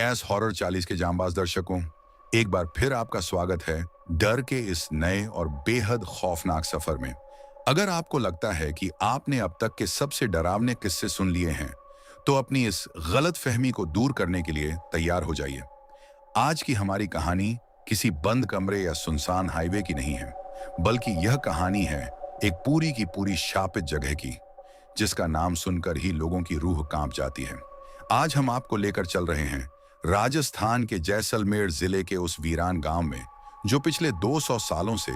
S horror 40 के जांबाज दर्शकों, एक बार फिर आपका स्वागत है डर के इस नए और बेहद खौफनाक सफर में। अगर आपको लगता है कि आपने अब तक के सबसे डरावने किस्से सुन लिए हैं, तो अपनी इस गलत फहमी को दूर करने के लिए तैयार हो जाइए। आज की हमारी कहानी किसी बंद कमरे या सुनसान हाईवे की नहीं है, बल्कि यह कहानी है एक पूरी की पूरी शापित जगह की, जिसका नाम सुनकर ही लोगों की रूह कांप जाती है। आज हम आपको लेकर चल रहे हैं राजस्थान के जैसलमेर जिले के उस वीरान गांव में, जो पिछले 200 सालों से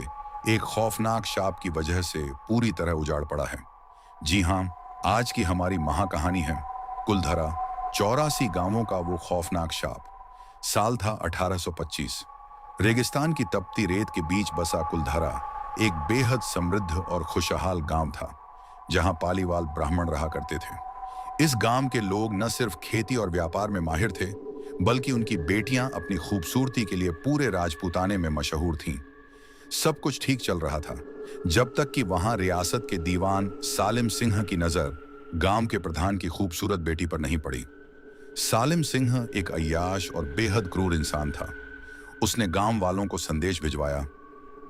एक खौफनाक शाप की वजह से पूरी तरह उजाड़ पड़ा है। जी हां, आज की हमारी महाकहानी है कुलधरा, 84 गांवों का वो खौफनाक शाप। साल था 1825। रेगिस्तान की तपती रेत के बीच बसा कुलधरा एक बेहद समृद्ध और खुशहाल गांव था, जहां पालीवाल ब्राह्मण रहा करते थे। इस गांव के लोग न सिर्फ खेती और व्यापार में माहिर थे, बल्कि उनकी बेटियां अपनी खूबसूरती के लिए पूरे राजपूताने में मशहूर थीं। सब कुछ ठीक चल रहा था, जब तक कि वहां रियासत के दीवान सालिम सिंह की नजर गांव के प्रधान की खूबसूरत बेटी पर नहीं पड़ी। सालिम सिंह एक अय्याश और बेहद क्रूर इंसान था। उसने गांव वालों को संदेश भिजवाया,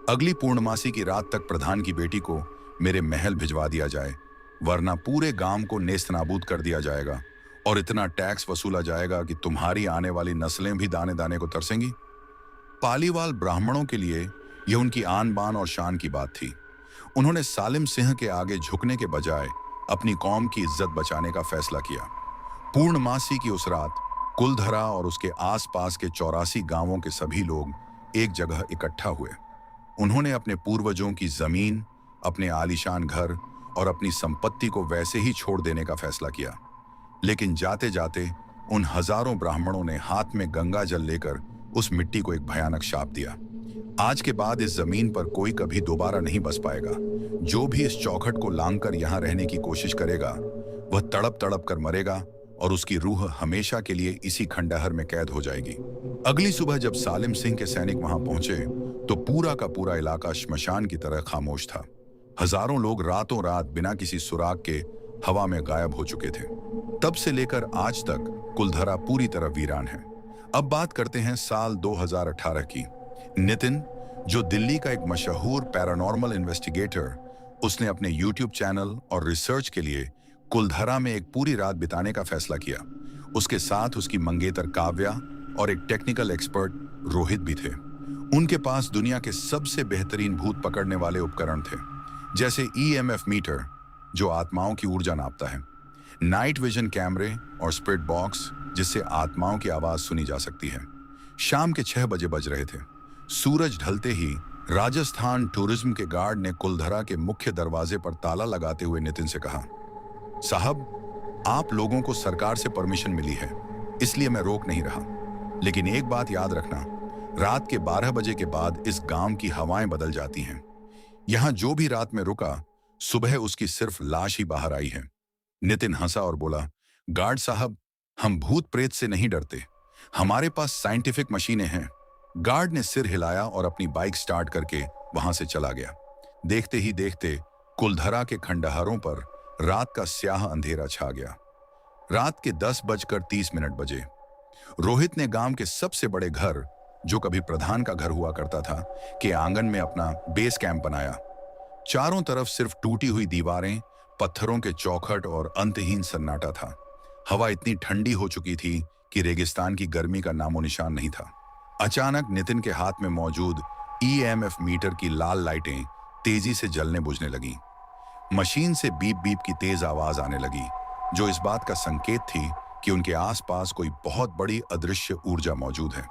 अगली पूर्णमासी की रात तक प्रधान की बेटी को मेरे महल भिजवा दिया जाए, वरना पूरे गांव को नेस्तनाबूद कर दिया जाएगा और इतना टैक्स वसूला जाएगा कि तुम्हारी आने वाली नस्लें भी दाने दाने को तरसेंगी। पालीवाल ब्राह्मणों के लिए यह उनकी आन बान और शान की बात थी। उन्होंने सालिम सिंह के आगे झुकने के बजाय अपनी कौम की इज्जत बचाने का फैसला किया। पूर्णमासी की उस रात कुलधरा और उसके आसपास के 84 गांवों के सभी लोग एक जगह इकट्ठा हुए। उन्होंने अपने पूर्वजों की जमीन, अपने आलीशान घर और अपनी संपत्ति को वैसे ही छोड़ देने का फैसला किया। लेकिन जाते जाते उन हजारों ब्राह्मणों ने हाथ में गंगा जल लेकर उस मिट्टी को एक भयानक शाप दिया। आज के बाद इस जमीन पर कोई कभी दोबारा नहीं बस पाएगा। जो भी इस चौखट को लांघकर यहाँ रहने की कोशिश करेगा, वह तड़प तड़प कर मरेगा और उसकी रूह हमेशा के लिए इसी खंडहर में कैद हो जाएगी। अगली सुबह जब सालिम सिंह के सैनिक वहां पहुंचे, तो पूरा का पूरा इलाका श्मशान की तरह खामोश था। हजारों लोग रातों रात बिना किसी सुराग के हवा में गायब हो चुके थे। तब से लेकर आज तक कुलधरा पूरी तरह वीरान है। अब बात करते हैं साल 2018 की। नितिन, जो दिल्ली का एक मशहूर पैरानॉर्मल इन्वेस्टिगेटर, उसने अपने YouTube चैनल और रिसर्च के लिए कुलधरा में एक पूरी रात बिताने का फैसला किया। उसके साथ उसकी मंगेतर काव्या और एक टेक्निकल एक्सपर्ट रोहित भी थे। उनके पास दुनिया के सबसे बेहतरीन भूत पकड़ने वाले उपकरण थे, जैसे EMF मीटर जो आत्माओं की ऊर्जा नापता है, नाइट विजन कैमरे और स्पिरिट बॉक्स जिससे आत्माओं की आवाज सुनी जा सकती है। शाम के 6 बजे बज रहे थे। सूरज ढलते ही राजस्थान टूरिज्म के गार्ड ने कुलधरा के मुख्य दरवाजे पर ताला लगाते हुए नितिन से कहा, साहब, आप लोगों को सरकार से परमिशन मिली है, इसलिए मैं रोक नहीं रहा। लेकिन एक बात याद रखना, रात के 12 बजे के बाद इस गांव की हवाएं बदल जाती हैं। यहां जो भी रात में रुका, सुबह उसकी सिर्फ लाश ही बाहर आई है। नितिन हंसा और बोला, गार्ड साहब, हम भूत प्रेत से नहीं डरते, हमारे पास साइंटिफिक मशीनें हैं। गार्ड ने सिर हिलाया और अपनी बाइक स्टार्ट करके वहां से चला गया। देखते ही देखते कुलधरा के खंडहरों पर रात का स्याह अंधेरा छा गया। रात के 10:30 बजे रोहित ने गांव के सबसे बड़े घर, जो कभी प्रधान का घर हुआ करता था, के आंगन में अपना बेस कैंप बनाया। चारों तरफ सिर्फ टूटी हुई दीवारें, पत्थरों के चौखट और अंतहीन सन्नाटा था। हवा इतनी ठंडी हो चुकी थी कि रेगिस्तान की गर्मी का नामो निशान नहीं था। अचानक नितिन के हाथ में मौजूद EMF मीटर की लाल लाइटें तेजी से जलने बुझने लगीं। मशीन से बीप बीप की तेज आवाज आने लगी, जो इस बात का संकेत थी कि उनके आसपास कोई बहुत बड़ी अदृश्य ऊर्जा मौजूद है।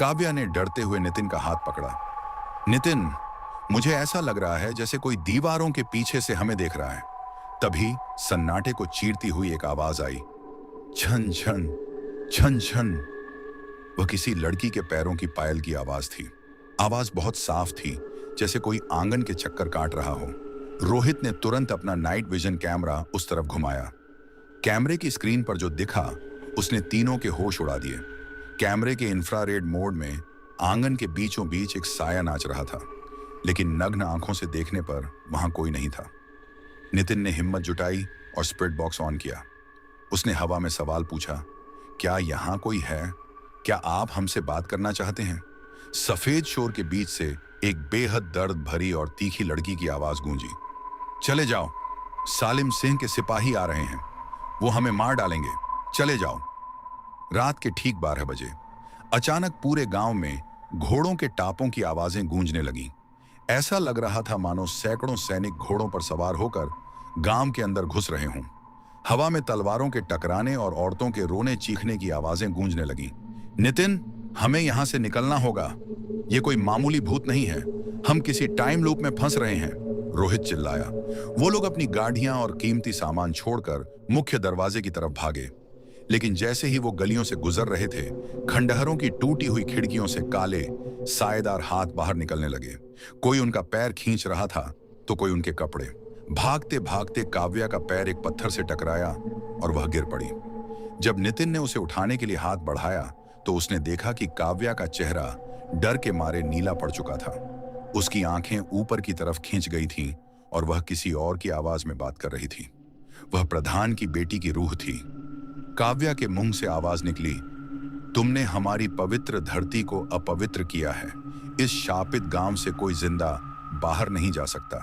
काव्या ने डरते हुए नितिन का हाथ पकड़ा। नितिन, मुझे ऐसा लग रहा है जैसे कोई दीवारों के पीछे से हमें देख रहा है। तभी सन्नाटे को चीरती हुई एक आवाज आई, छन छन छन छन। वह किसी लड़की के पैरों की पायल की आवाज थी। आवाज बहुत साफ थी, जैसे कोई आंगन के चक्कर काट रहा हो। रोहित ने तुरंत अपना नाइट विजन कैमरा उस तरफ घुमाया। कैमरे की स्क्रीन पर जो दिखा, उसने तीनों के होश उड़ा दिए। कैमरे के इंफ्रारेड मोड में आंगन के बीचों बीच एक साया नाच रहा था, लेकिन नग्न आंखों से देखने पर वहां कोई नहीं था। नितिन ने हिम्मत जुटाई और स्पिरिट बॉक्स ऑन किया। उसने हवा में सवाल पूछा, क्या यहां कोई है? क्या आप हमसे बात करना चाहते हैं? सफेद शोर के बीच से एक बेहद दर्द भरी और तीखी लड़की की आवाज गूंजी। चले जाओ, सालिम सिंह के सिपाही आ रहे हैं, वो हमें मार डालेंगे, चले जाओ। रात के ठीक 12 बजे अचानक पूरे गांव में घोड़ों के टापों की आवाजें गूंजने लगीं। ऐसा लग रहा था मानो सैकड़ों सैनिक घोड़ों पर सवार होकर गांव के अंदर घुस रहे हों। हवा में तलवारों के टकराने और औरतों के रोने चीखने की आवाजें गूंजने लगीं। नितिन, हमें यहां से निकलना होगा, ये कोई मामूली भूत नहीं है, हम किसी टाइम लूप में फंस रहे हैं, रोहित चिल्लाया। वो लोग अपनी गाड़ियां और कीमती सामान छोड़कर मुख्य दरवाजे की तरफ भागे, लेकिन जैसे ही वो गलियों से गुजर रहे थे, खंडहरों की टूटी हुई खिड़कियों से काले साएदार हाथ बाहर निकलने लगे। कोई उनका पैर खींच रहा था तो कोई उनके कपड़े। भागते भागते काव्या का पैर एक पत्थर से टकराया और वह गिर पड़ी। जब नितिन ने उसे उठाने के लिए हाथ बढ़ाया तो उसने देखा कि काव्या का चेहरा डर के मारे नीला पड़ चुका था। उसकी आंखें ऊपर की तरफ खींच गई थीं और वह किसी और की आवाज में बात कर रही थी। वह प्रधान की बेटी की रूह थी। काव्या के मुंह से आवाज निकली, तुमने हमारी पवित्र धरती को अपवित्र किया है, इस शापित गांव से कोई जिंदा बाहर नहीं जा सकता।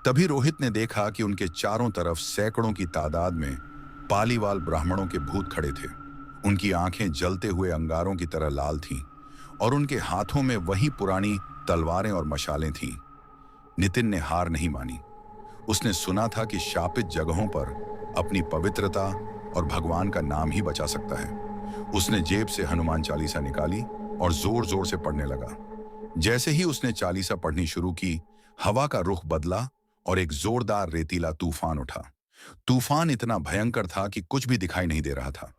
तभी रोहित ने देखा कि उनके चारों तरफ सैकड़ों की तादाद में पालीवाल ब्राह्मणों के भूत खड़े थे। उनकी आंखें जलते हुए अंगारों की तरह लाल थीं और उनके हाथों में वही पुरानी तलवारें और मशालें थीं। नितिन ने हार नहीं मानी। उसने सुना था कि शापित जगहों पर अपनी पवित्रता और भगवान का नाम ही बचा सकता है। उसने जेब से हनुमान चालीसा निकाली और जोर जोर से पढ़ने लगा। जैसे ही उसने चालीसा पढ़नी शुरू की, हवा का रुख बदला और एक जोरदार रेतीला तूफान उठा। तूफान इतना भयंकर था कि कुछ भी दिखाई नहीं दे रहा था।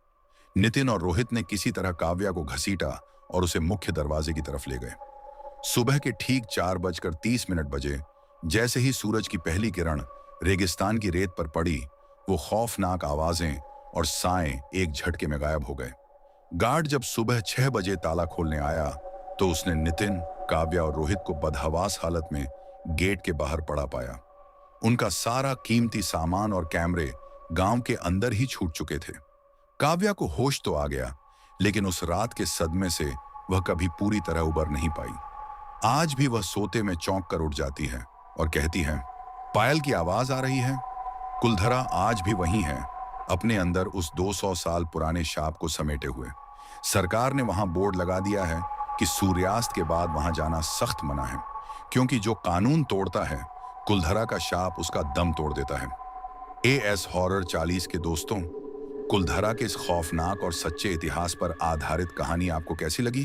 नितिन और रोहित ने किसी तरह काव्या को घसीटा और उसे मुख्य दरवाजे की तरफ ले गए। सुबह के ठीक 4:30 बजे जैसे ही सूरज की पहली किरण रेगिस्तान की रेत पर पड़ी, वो खौफनाक आवाजें और साएं एक झटके में गायब हो गए। गार्ड जब सुबह 6 बजे ताला खोलने आया तो उसने नितिन, काव्या और रोहित को बदहवास हालत में गेट के बाहर पड़ा पाया। उनका सारा कीमती सामान और कैमरे गांव के अंदर ही छूट चुके थे। काव्या को होश तो आ गया, लेकिन उस रात के सदमे से वह कभी पूरी तरह उबर नहीं पाई। आज भी वह सोते में चौंक कर उठ जाती है और कहती है, पायल की आवाज आ रही है। कुलधरा आज भी वही है, अपने अंदर उस 200 साल पुराने शाप को समेटे हुए। सरकार ने वहां बोर्ड लगा दिया है कि सूर्यास्त के बाद वहां जाना सख्त मना है, क्योंकि जो कानून तोड़ता है, कुलधरा का शाप उसका दम तोड़ देता है। एएस हॉरर 40 के दोस्तों, कुलधरा के इस खौफनाक और सच्चे इतिहास पर आधारित कहानी आपको कैसी लगी?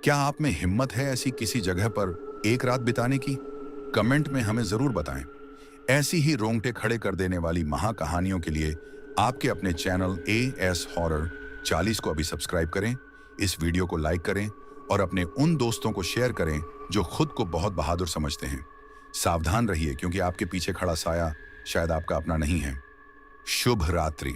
क्या आप में हिम्मत है ऐसी किसी जगह पर एक रात बिताने की? कमेंट में हमें जरूर बताएं। ऐसी ही रोंगटे खड़े कर देने वाली महाकहानियों के लिए आपके अपने चैनल एएस हॉरर 40 को अभी सब्सक्राइब करें, इस वीडियो को लाइक करें और अपने उन दोस्तों को शेयर करें जो खुद को बहुत बहादुर समझते हैं। सावधान रहिए, क्योंकि आपके पीछे खड़ा साया शायद आपका अपना नहीं है। शुभ रात्रि।